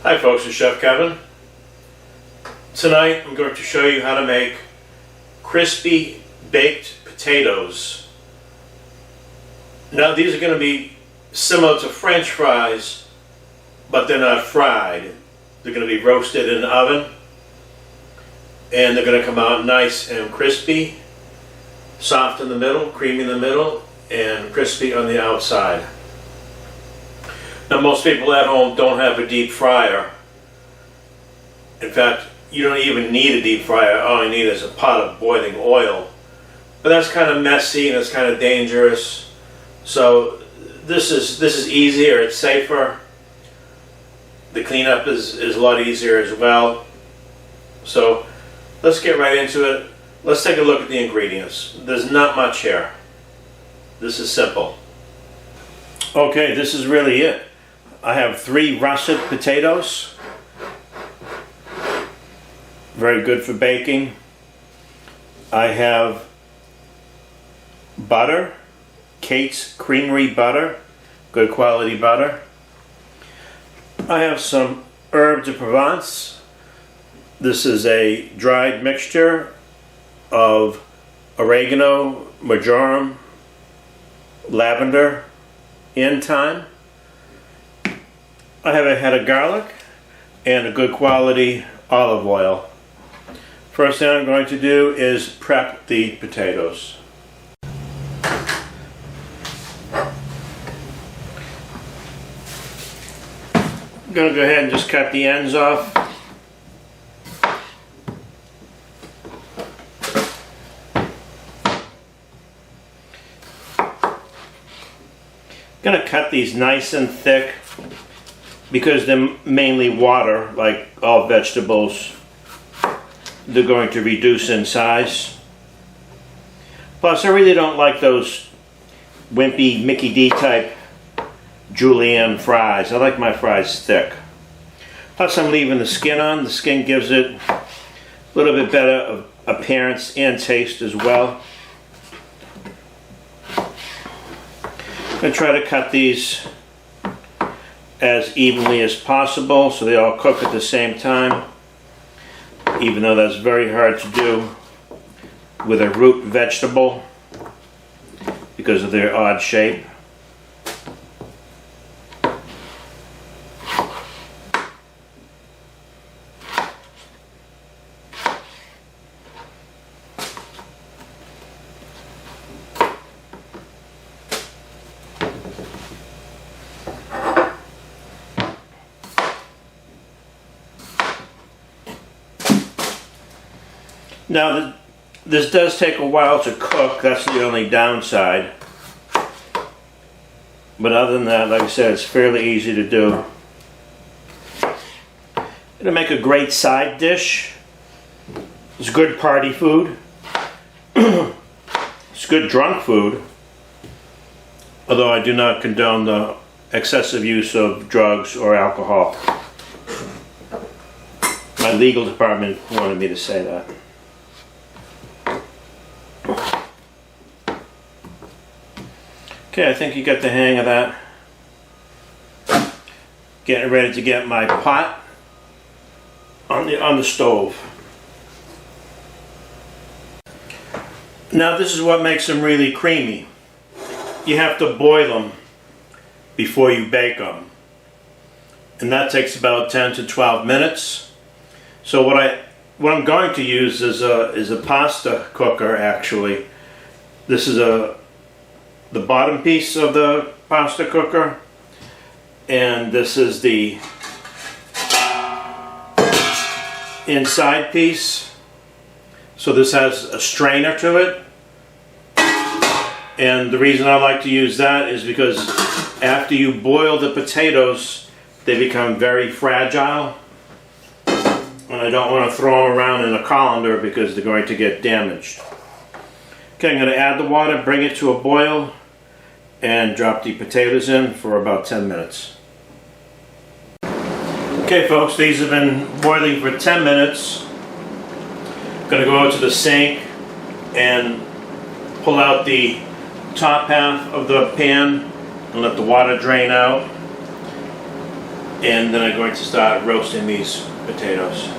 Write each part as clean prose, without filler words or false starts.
Hi folks, it's Chef Kevin. Tonight I'm going to show you how to make crispy baked potatoes. Now these are going to be similar to French fries, but they're not fried. They're going to be roasted in the oven, and they're going to come out nice and crispy, soft in the middle, creamy in the middle, and crispy on the outside. Now most people at home don't have a deep fryer. In fact, you don't even need a deep fryer. All you need is a pot of boiling oil. But that's kind of messy and it's kind of dangerous. So this is easier, it's safer. The cleanup is a lot easier as well. So let's get right into it. Let's take a look at the ingredients. There's not much here. This is simple. Okay, this is really it. I have 3 russet potatoes. Very good for baking. I have butter, Kate's Creamery butter, good quality butter. I have some herbes de Provence. This is a dried mixture of oregano, marjoram, lavender, and thyme. I have a head of garlic and a good quality olive oil. First thing I'm going to do is prep the potatoes. I'm going to go ahead and just cut the ends off. I'm going to cut these nice and thick because they're mainly water, like all vegetables. They're going to reduce in size. Plus, I really don't like those wimpy Mickey D type julienne fries. I like my fries thick. Plus, I'm leaving the skin on. The skin gives it a little bit better appearance and taste as well. I'm going to try to cut these as evenly as possible so they all cook at the same time, even though that's very hard to do with a root vegetable because of their odd shape. Now, this does take a while to cook. That's the only downside. But other than that, like I said, it's fairly easy to do. It'll make a great side dish. It's good party food. It's good drunk food. Although I do not condone the excessive use of drugs or alcohol. My legal department wanted me to say that. Okay, I think you got the hang of that. Getting ready to get my pot on the stove. Now this is what makes them really creamy. You have to boil them before you bake them. And that takes about 10 to 12 minutes. So what I'm going to use is a pasta cooker actually. This is the bottom piece of the pasta cooker, and this is the inside piece. So this has a strainer to it, and the reason I like to use that is because after you boil the potatoes they become very fragile, and I don't want to throw them around in a colander because they're going to get damaged. Okay, I'm going to add the water, bring it to a boil, and drop the potatoes in for about 10 minutes. Okay folks, these have been boiling for 10 minutes. I'm going to go out to the sink and pull out the top half of the pan and let the water drain out. And then I'm going to start roasting these potatoes.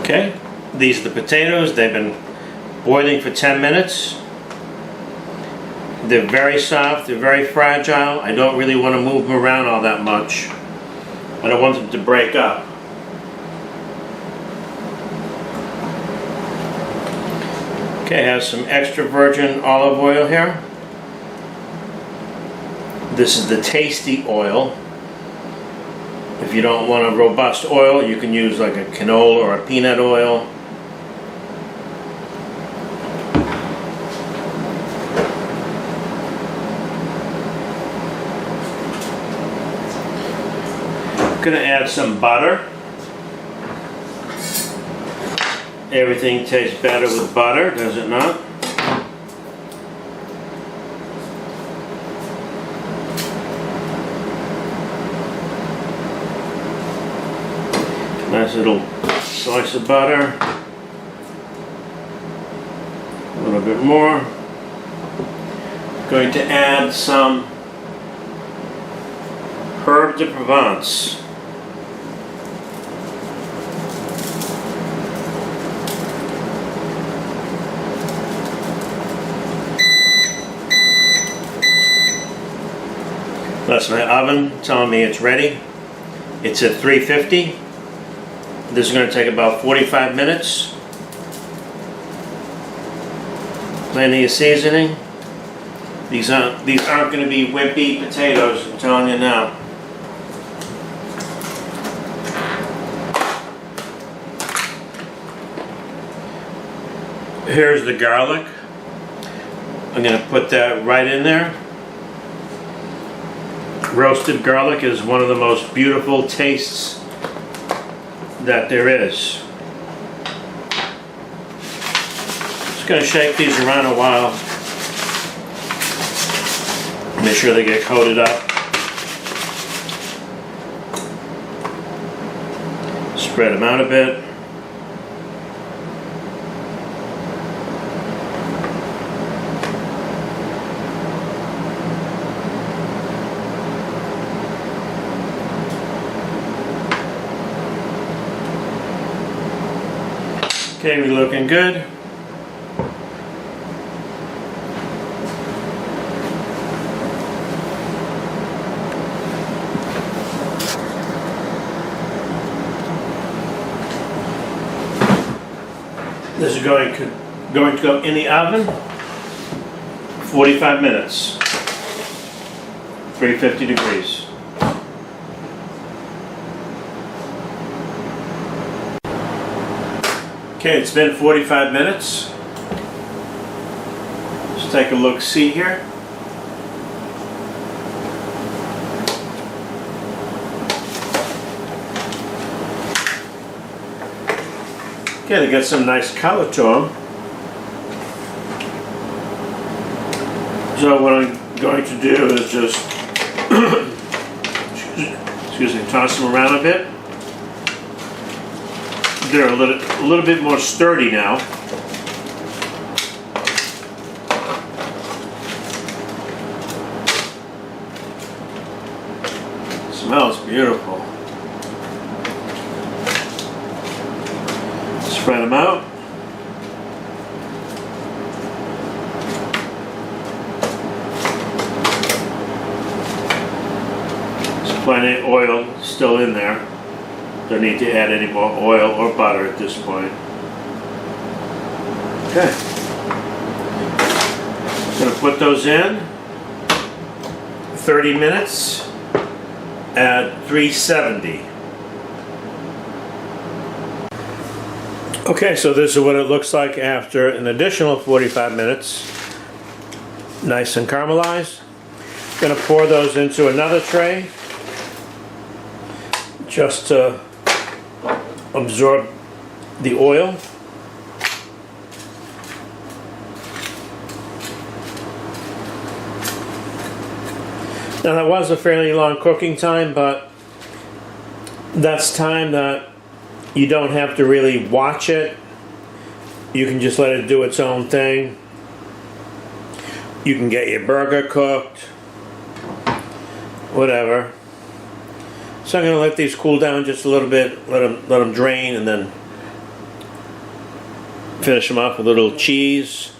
Okay, these are the potatoes. They've been boiling for 10 minutes. They're very soft, they're very fragile. I don't really want to move them around all that much. I don't want them to break up. Okay, I have some extra virgin olive oil here. This is the tasty oil. If you don't want a robust oil, you can use like a canola or a peanut oil. I'm gonna add some butter. Everything tastes better with butter, does it not? Nice little slice of butter. A little bit more. Going to add some Herbe de Provence. That's my oven telling me it's ready. It's at 350. This is going to take about 45 minutes. Plenty of seasoning. These aren't going to be wimpy potatoes, I'm telling you now. Here's the garlic. I'm going to put that right in there. Roasted garlic is one of the most beautiful tastes that there is. Just going to shake these around a while. Make sure they get coated up. Spread them out a bit. Okay, we're looking good. This is going to go in the oven 45 minutes, 350 degrees. Okay, it's been 45 minutes. Let's take a look, see here. Okay, they got some nice color to them. So what I'm going to do is just excuse me, toss them around a bit. They're a little bit more sturdy now. Smells beautiful. Spread them out. There's plenty of oil still in there. Don't need to add any more oil or butter at this point. Okay. I'm going to put those in 30 minutes at 370. Okay, so this is what it looks like after an additional 45 minutes. Nice and caramelized. I'm going to pour those into another tray just to absorb the oil. Now that was a fairly long cooking time, but that's time that you don't have to really watch it. You can just let it do its own thing. You can get your burger cooked, whatever. So I'm going to let these cool down just a little bit, let them drain, and then finish them off with a little cheese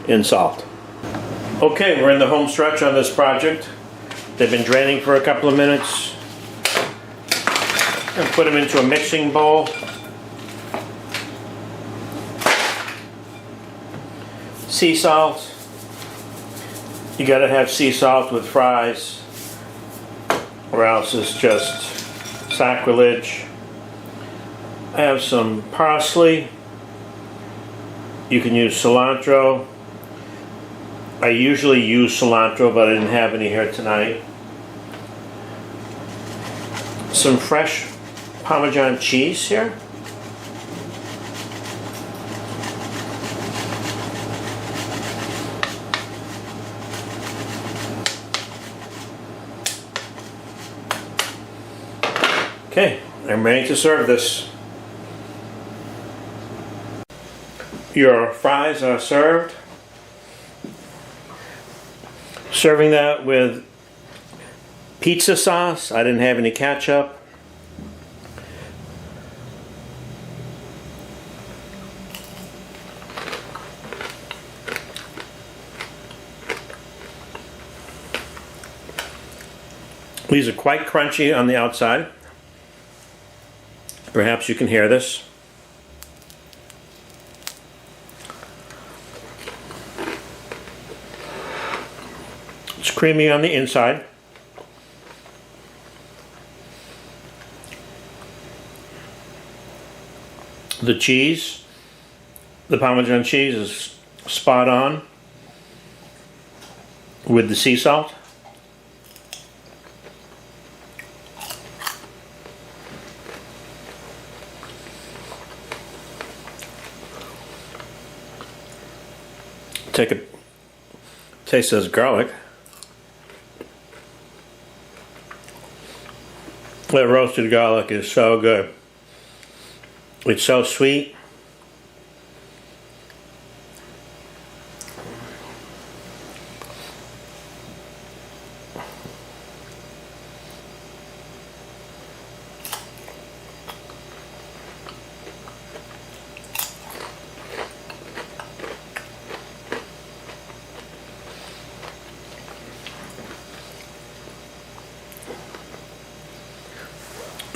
and salt. Okay, we're in the home stretch on this project. They've been draining for a couple of minutes. I'm going to put them into a mixing bowl. Sea salt. You gotta have sea salt with fries, or else it's just sacrilege. I have some parsley. You can use cilantro. I usually use cilantro, but I didn't have any here tonight. Some fresh Parmesan cheese here. Okay, I'm ready to serve this. Your fries are served. Serving that with pizza sauce. I didn't have any ketchup. These are quite crunchy on the outside. Perhaps you can hear this. It's creamy on the inside. The cheese, the Parmesan cheese, is spot on with the sea salt. Take a taste of this garlic. That roasted garlic is so good. It's so sweet.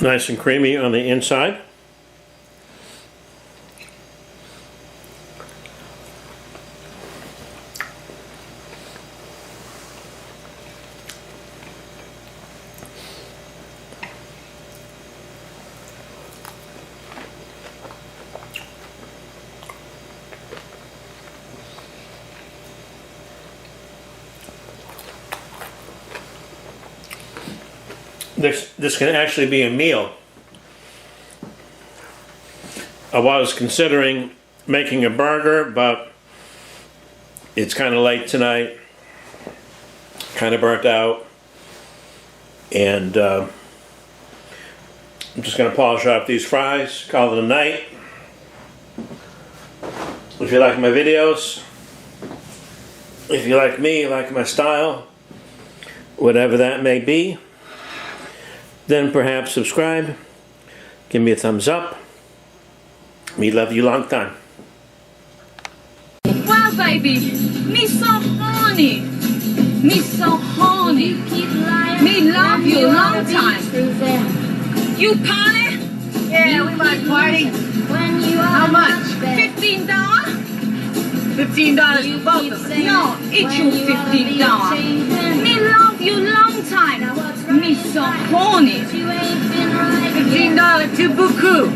Nice and creamy on the inside. This can actually be a meal. I was considering making a burger, but it's kind of late tonight, kind of burnt out, and I'm just going to polish off these fries, call it a night. If you like my videos, if you like me, you like my style, whatever that may be, then perhaps subscribe, give me a thumbs up. Me love you long time. Wow, baby, me so horny. Me so horny. Me love you long time. You party? Yeah, we might party. How much? $15? $15 for both of us. No, each you $15. Me love you long time. Me so horny. $15 to beaucoup.